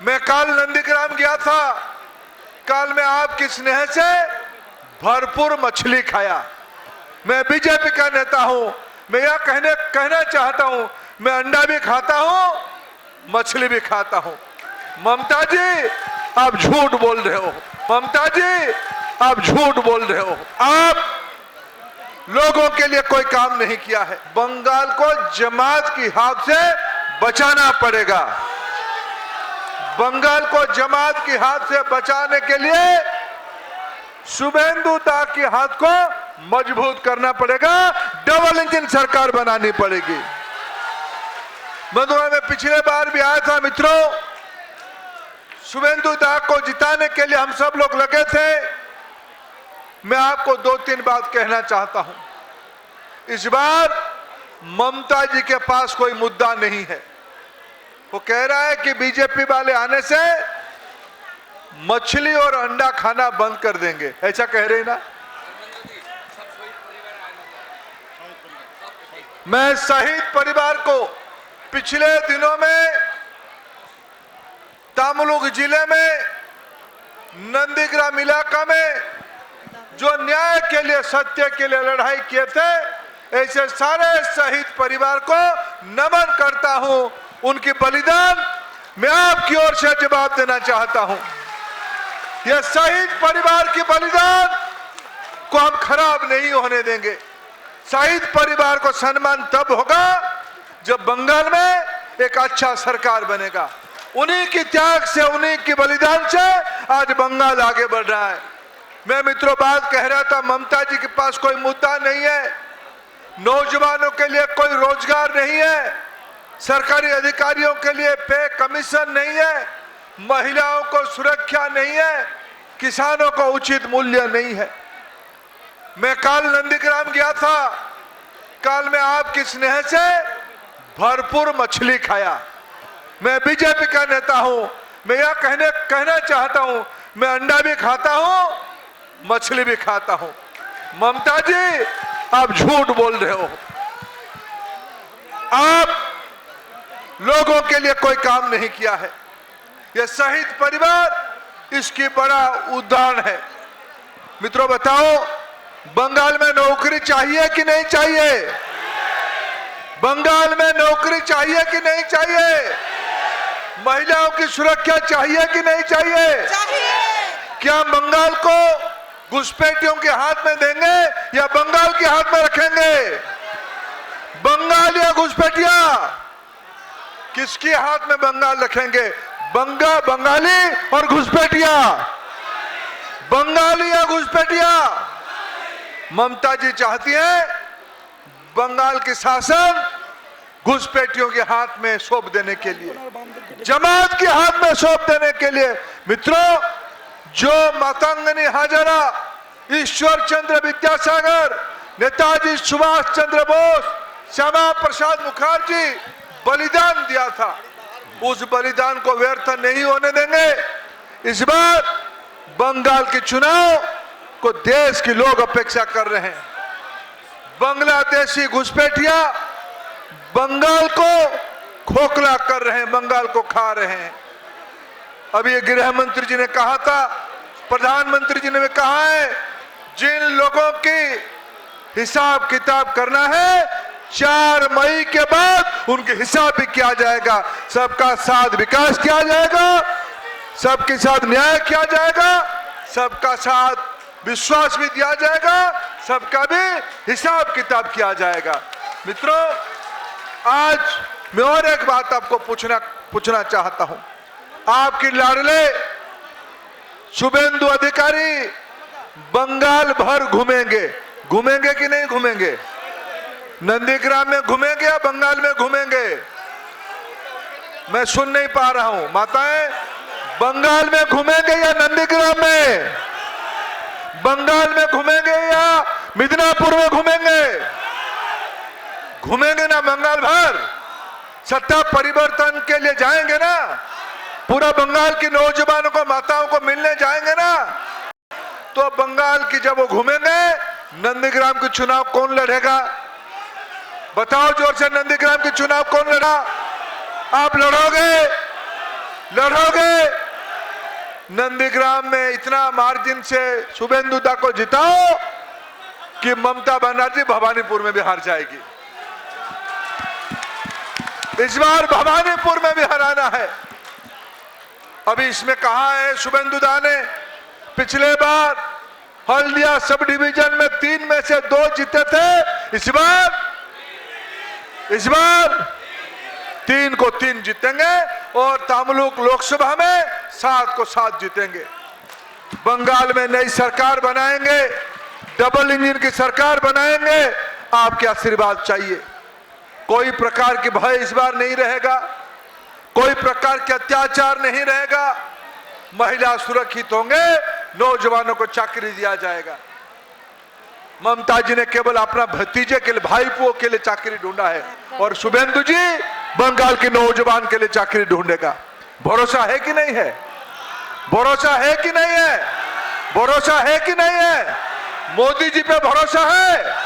मैं कल नंदीग्राम गया था। कल मैं आपकी स्नेह से भरपूर मछली खाया। मैं बीजेपी का नेता हूं। मैं यह कहना चाहता हूं, मैं अंडा भी खाता हूं, मछली भी खाता हूं। ममता जी, आप झूठ बोल रहे हो। ममता जी, आप झूठ बोल रहे हो। आप लोगों के लिए कोई काम नहीं किया है। बंगाल को जमात की हाथ से बचाना पड़ेगा। बंगाल को जमात की हाथ से बचाने के लिए शुभेंदु दा की हाथ को मजबूत करना पड़ेगा। डबल इंजन सरकार बनानी पड़ेगी। मधुबन में पिछले बार भी आया था मित्रों। शुभेंदु दा को जिताने के लिए हम सब लोग लगे थे। मैं आपको 2-3 बात कहना चाहता हूं। इस बार ममता जी के पास कोई मुद्दा नहीं है। वो कह रहा है कि बीजेपी वाले आने से मछली और अंडा खाना बंद कर देंगे, ऐसा कह रहे ना। मैं शहीद परिवार को पिछले दिनों में तमलुक जिले में नंदीग्राम इलाका में जो न्याय के लिए, सत्य के लिए लड़ाई किए थे, ऐसे सारे शहीद परिवार को नमन करता हूं। उनकी बलिदान मैं आपकी ओर से जवाब देना चाहता हूं। यह शहीद परिवार की बलिदान को हम खराब नहीं होने देंगे। शहीद परिवार को सम्मान तब होगा जब बंगाल में एक अच्छा सरकार बनेगा। उन्हीं की त्याग से, उन्हीं की बलिदान से आज बंगाल आगे बढ़ रहा है। मैं मित्रों बात कह रहा था, ममता जी के पास कोई मुद्दा नहीं है। नौजवानों के लिए कोई रोजगार नहीं है। सरकारी अधिकारियों के लिए पे कमीशन नहीं है। महिलाओं को सुरक्षा नहीं है। किसानों को उचित मूल्य नहीं है। मैं कल नंदीग्राम गया था। कल मैं आपकी स्नेह से भरपूर मछली खाया। मैं बीजेपी का नेता हूं। मैं यह कहना चाहता हूं, मैं अंडा भी खाता हूं, मछली भी खाता हूं। ममता जी, आप झूठ बोल रहे हो। आप लोगों के लिए कोई काम नहीं किया है। यह शहीद परिवार इसकी बड़ा उदाहरण है। मित्रों बताओ, बंगाल में नौकरी चाहिए कि नहीं चाहिए? बंगाल में नौकरी चाहिए कि नहीं चाहिए? महिलाओं की सुरक्षा चाहिए कि नहीं चाहिए? क्या बंगाल को घुसपैठियों के हाथ में देंगे या बंगाल के हाथ में रखेंगे? बंगाल या घुसपैठिया, किसके हाथ में बंगाल रखेंगे? बंगाली और घुसपैठिया, बंगाली या घुसपैठिया? ममता जी चाहती है बंगाल के शासन घुसपैठियों के हाथ में सौंप देने के लिए, जमात के हाथ में सौंप देने के लिए। मित्रों, जो मातंगनी हाजरा, ईश्वर चंद्र विद्यासागर, नेताजी सुभाष चंद्र बोस, श्यामा प्रसाद मुखर्जी बलिदान दिया था, उस बलिदान को व्यर्थ नहीं होने देंगे। इस बार बंगाल के चुनाव को देश के लोग अपेक्षा कर रहे हैं। बांग्लादेशी घुसपैठिया बंगाल को खोखला कर रहे हैं, बंगाल को खा रहे हैं। अभी गृह मंत्री जी ने कहा था, प्रधानमंत्री जी ने कहा है, जिन लोगों की हिसाब किताब करना है 4 मई के बाद उनके हिसाब भी किया जाएगा। सबका साथ विकास किया जाएगा, सबके साथ न्याय किया जाएगा, सबका साथ विश्वास भी दिया जाएगा, सबका भी हिसाब किताब किया जाएगा। मित्रों, आज मैं और एक बात आपको पूछना चाहता हूं। आपकी लाडले शुभेंदु अधिकारी बंगाल भर घूमेंगे कि नहीं घूमेंगे? नंदीग्राम में घूमेंगे या बंगाल में घूमेंगे? मैं सुन नहीं पा रहा हूं। माताएं, बंगाल में घूमेंगे या नंदीग्राम में? बंगाल में घूमेंगे या मिदनापुर में घूमेंगे? घूमेंगे ना बंगाल भर? सत्ता परिवर्तन के लिए जाएंगे ना? पूरा बंगाल के नौजवानों को, माताओं को मिलने जाएंगे ना? तो बंगाल की जब वो घूमेंगे, नंदीग्राम के चुनाव कौन लड़ेगा? बताओ जोर से, नंदीग्राम के चुनाव कौन लड़ा? आप लड़ोगे? लड़ोगे? नंदीग्राम में इतना मार्जिन से शुभेंदु दा को जिताओ कि ममता बनर्जी भवानीपुर में भी हार जाएगी। इस बार भवानीपुर में भी हराना है। अभी इसमें कहा है शुभेंदु दा ने, पिछले बार हल्दिया सब डिवीजन में 3 में से 2 जीते थे, इस बार 3 को 3 जीतेंगे और तमलुक लोकसभा में 7 को 7 जीतेंगे। बंगाल में नई सरकार बनाएंगे, डबल इंजन की सरकार बनाएंगे। आपके आशीर्वाद चाहिए। कोई प्रकार की भय इस बार नहीं रहेगा, कोई प्रकार के अत्याचार नहीं रहेगा। महिला सुरक्षित होंगे, नौजवानों को चाकरी दिया जाएगा। ममता जी ने केवल अपना भतीजे के लिए, भाईपों के लिए चाकरी ढूंढा है और शुभेंदु जी बंगाल के नौजवान के लिए चाकरी ढूंढेगा। भरोसा है कि नहीं है? भरोसा है कि नहीं है? भरोसा है कि नहीं है? मोदी जी पे भरोसा है?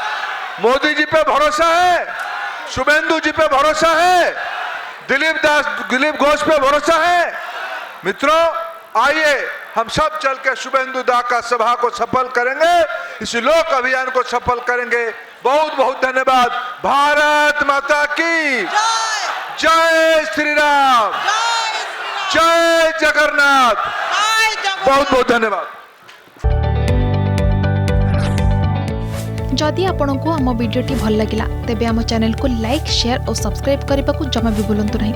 मोदी जी पे भरोसा है? शुभेंदु जी पे भरोसा है? दिलीप घोष पे भरोसा है? मित्रों, आइए हम सब चल के शुभेंदु दा का सभा को सफल करेंगे, इस लोक अभियान को सफल करेंगे। बहुत बहुत धन्यवाद। भारत माता की जय श्री राम, जय जगन्नाथ। बहुत बहुत धन्यवाद। जदि आपंक आम भिडी भल लगा तेब आम चैनल को लाइक, शेयर और सब्सक्राइब करने को जमा भी भूलु नहीं।